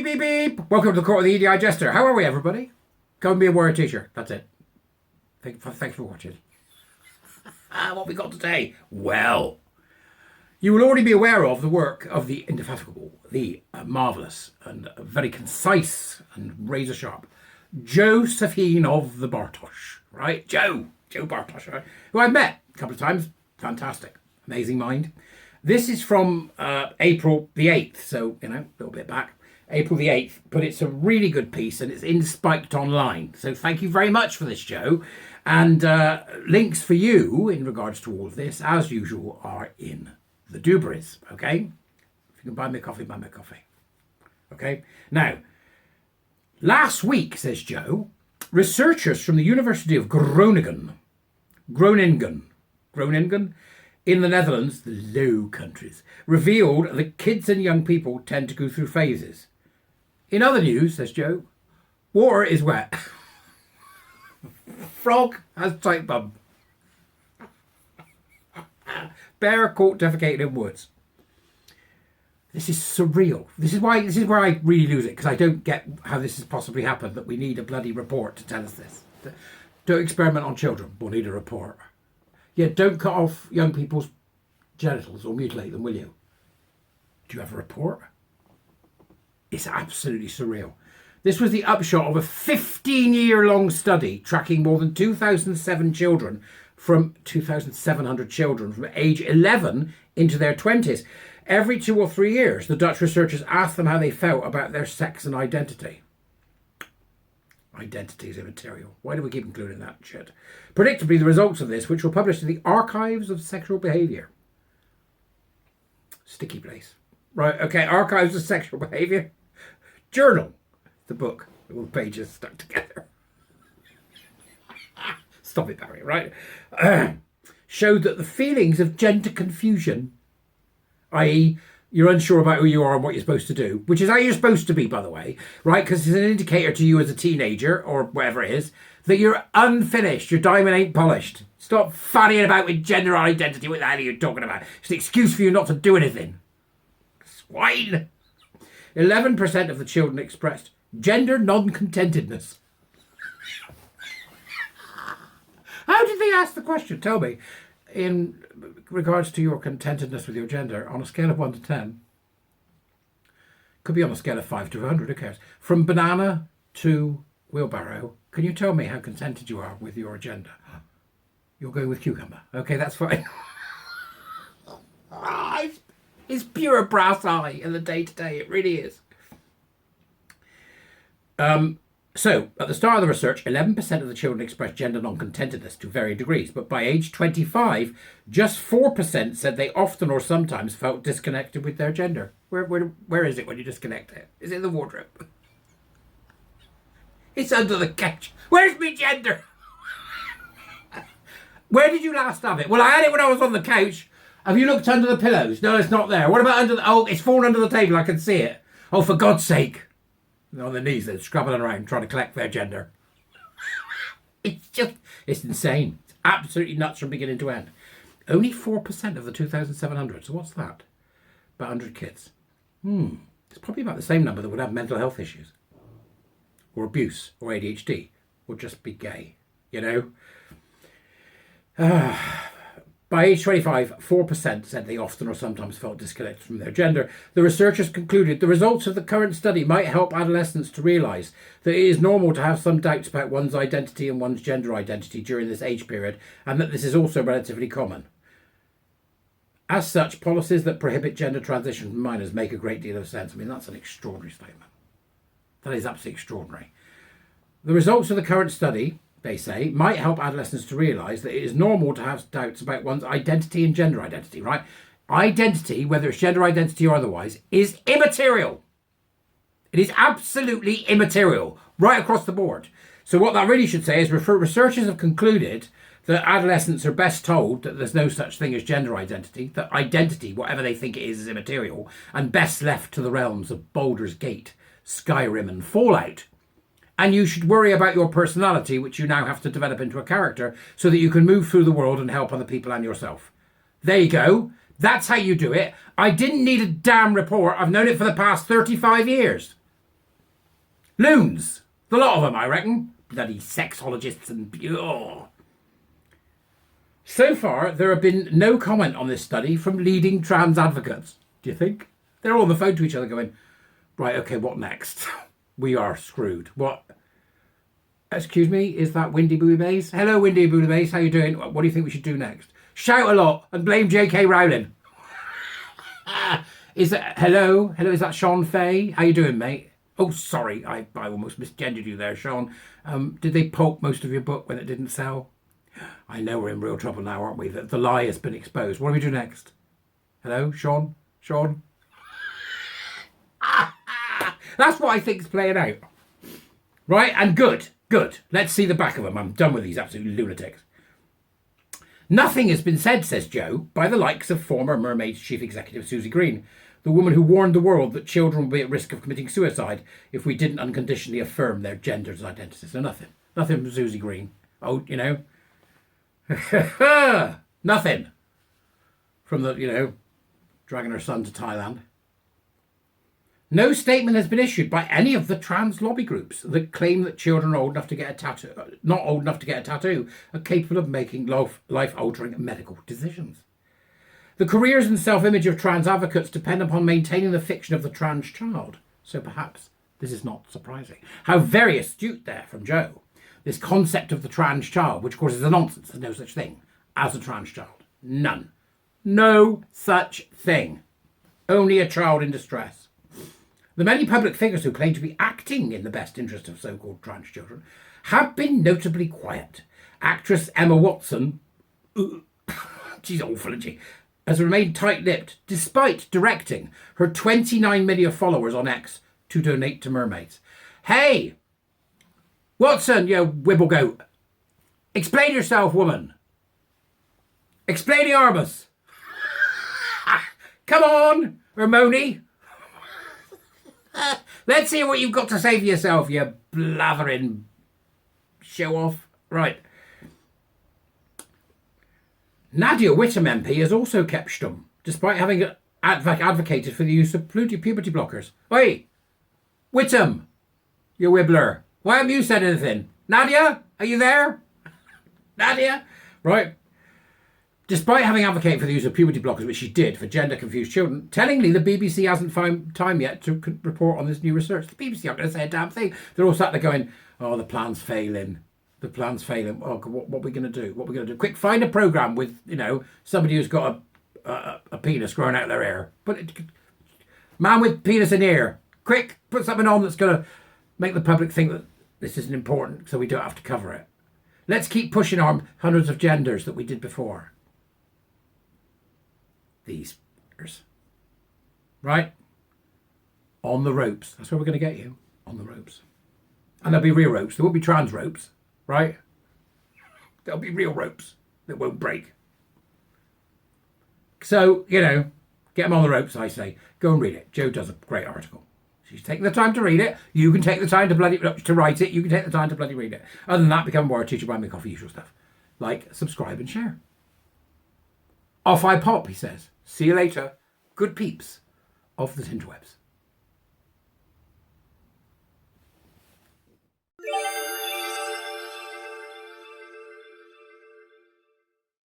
Beep, beep, beep. Welcome to the court of the Edijester. How are we, everybody? Go and be a warrior teacher. That's it. Thanks for watching. What we got today? Well, you will already be aware of the work of the indefatigable, the marvellous, and very concise and razor-sharp Josephine of the Bartosch, right? Joe Bartosch, right? Who I've met a couple of times. Fantastic. Amazing mind. This is from April the 8th, so, a little bit back. April the 8th, but it's a really good piece and it's in Spiked Online. So thank you very much for this, Joe. And links for you in regards to all of this, as usual, are in the Dubris, okay? If you can buy me a coffee, buy me a coffee. Okay? Now, last week, says Joe, researchers from the University of Groningen, in the Netherlands, the Low Countries, revealed that kids and young people tend to go through phases. In other news, says Joe, water is wet. Frog has tight bum. Bear caught defecating in woods. This is surreal. This is where I really lose it, because I don't get how this has possibly happened, that we need a bloody report to tell us this. Don't experiment on children. We'll need a report. Yeah, don't cut off young people's genitals or mutilate them, will you? Do you have a report? It's absolutely surreal. This was the upshot of a 15-year-long study tracking more than 2,700 children from age 11 into their 20s. Every 2 or 3 years, the Dutch researchers asked them how they felt about their sex and identity. Identity is immaterial. Why do we keep including that shit? Predictably, the results of this, which were published in the Archives of Sexual Behaviour. Sticky place. Right, okay, Archives of Sexual Behaviour. Journal. The book. All the pages stuck together. Stop it, Barry, right? Showed that the feelings of gender confusion, i.e., you're unsure about who you are and what you're supposed to do, which is how you're supposed to be, by the way, right? Because it's an indicator to you as a teenager, or whatever it is, that you're unfinished, your diamond ain't polished. Stop fannying about with gender identity. What the hell are you talking about? It's an excuse for you not to do anything. Swine! 11% of the children expressed gender non-contentedness. How did they ask the question? Tell me. In regards to your contentedness with your gender, on a scale of 1 to 10, could be on a scale of 5 to 100, who cares? From banana to wheelbarrow, can you tell me how contented you are with your gender? You're going with cucumber. Okay, that's fine. It's pure brass eye in the day-to-day. It really is. So, at the start of the research, 11% of the children expressed gender non-contentedness to varying degrees, but by age 25, just 4% said they often or sometimes felt disconnected with their gender. Where is it when you disconnect it? Is it in the wardrobe? It's under the couch. Where's my gender? Where did you last have it? Well, I had it when I was on the couch. Have you looked under the pillows? No, it's not there. What about under the... Oh, it's fallen under the table. I can see it. Oh, for God's sake. They're on their knees, they're scrabbling around trying to collect their gender. It's insane. It's absolutely nuts from beginning to end. Only 4% of the 2,700. So what's that? About 100 kids. It's probably about the same number that would have mental health issues. Or abuse, or ADHD. Or just be gay. By age 25, 4% said they often or sometimes felt disconnected from their gender. The researchers concluded the results of the current study might help adolescents to realise that it is normal to have some doubts about one's identity and one's gender identity during this age period, and that this is also relatively common. As such, policies that prohibit gender transition from minors make a great deal of sense. I mean, that's an extraordinary statement. That is absolutely extraordinary. The results of the current study, they say, might help adolescents to realise that it is normal to have doubts about one's identity and gender identity, right? Identity, whether it's gender identity or otherwise, is immaterial. It is absolutely immaterial, right across the board. So what that really should say is researchers have concluded that adolescents are best told that there's no such thing as gender identity, that identity, whatever they think it is immaterial, and best left to the realms of Baldur's Gate, Skyrim and Fallout. And you should worry about your personality, which you now have to develop into a character, so that you can move through the world and help other people and yourself. There you go. That's how you do it. I didn't need a damn report. I've known it for the past 35 years. Loons. The lot of them, I reckon. Bloody sexologists and... Oh. So far, there have been no comment on this study from leading trans advocates. Do you think? They're all on the phone to each other going, right, okay, what next? We are screwed. What? Excuse me, is that Windy Bouillabaisse? Hello, Windy Bouillabaisse, how you doing? What do you think we should do next? Shout a lot and blame J.K. Rowling. Hello, is that Sean Fay? How you doing, mate? Oh, sorry, I almost misgendered you there, Sean. Did they pulp most of your book when it didn't sell? I know we're in real trouble now, aren't we? The lie has been exposed. What do we do next? Hello, Sean? Sean? That's what I think is playing out. Right, and good. Let's see the back of them. I'm done with these absolute lunatics. Nothing has been said, says Joe, by the likes of former Mermaid's chief executive Susie Green, the woman who warned the world that children would be at risk of committing suicide if we didn't unconditionally affirm their genders and identities. So nothing from Susie Green. Oh, you know... Nothing from the, dragging her son to Thailand. No statement has been issued by any of the trans lobby groups that claim that children old enough to get a tattoo, not old enough to get a tattoo, are capable of making life-altering medical decisions. The careers and self-image of trans advocates depend upon maintaining the fiction of the trans child. So perhaps this is not surprising. How very astute there from Joe. This concept of the trans child, which of course is a nonsense. There's no such thing as a trans child. None. No such thing. Only a child in distress. The many public figures who claim to be acting in the best interest of so-called trans children have been notably quiet. Actress Emma Watson, she's awful, isn't she, has remained tight-lipped despite directing her 29 million followers on X to donate to mermaids. Hey! Watson, you wibblegoat. Explain yourself, woman. Explain the armus. Come on, Hermione. Let's hear what you've got to say for yourself, you blathering show-off. Right. Nadia Whittome MP has also kept stum, despite having advocated for the use of puberty blockers. Oi, Whittome, you wibbler. Why haven't you said anything? Nadia, are you there? Nadia? Right. Despite having advocated for the use of puberty blockers, which she did for gender-confused children, tellingly the BBC hasn't found time yet to report on this new research. The BBC aren't going to say a damn thing. They're all sat there going, oh, the plan's failing. The plan's failing. Oh, what are we going to do? What are we going to do? Quick, find a programme with, somebody who's got a penis growing out their ear. Man with penis in ear. Quick, put something on that's going to make the public think that this isn't important so we don't have to cover it. Let's keep pushing on hundreds of genders that we did before. These fuckers. Right? On the ropes. That's where we're going to get you. On the ropes. And there'll be real ropes. There won't be trans ropes. Right? There'll be real ropes that won't break. So, get them on the ropes, I say. Go and read it. Jo does a great article. She's taking the time to read it. You can take the time to write it. You can take the time to bloody read it. Other than that, become a word teacher, buy me a coffee, usual stuff. Like, subscribe and share. Off I pop, he says. See you later. Good peeps of the interwebs.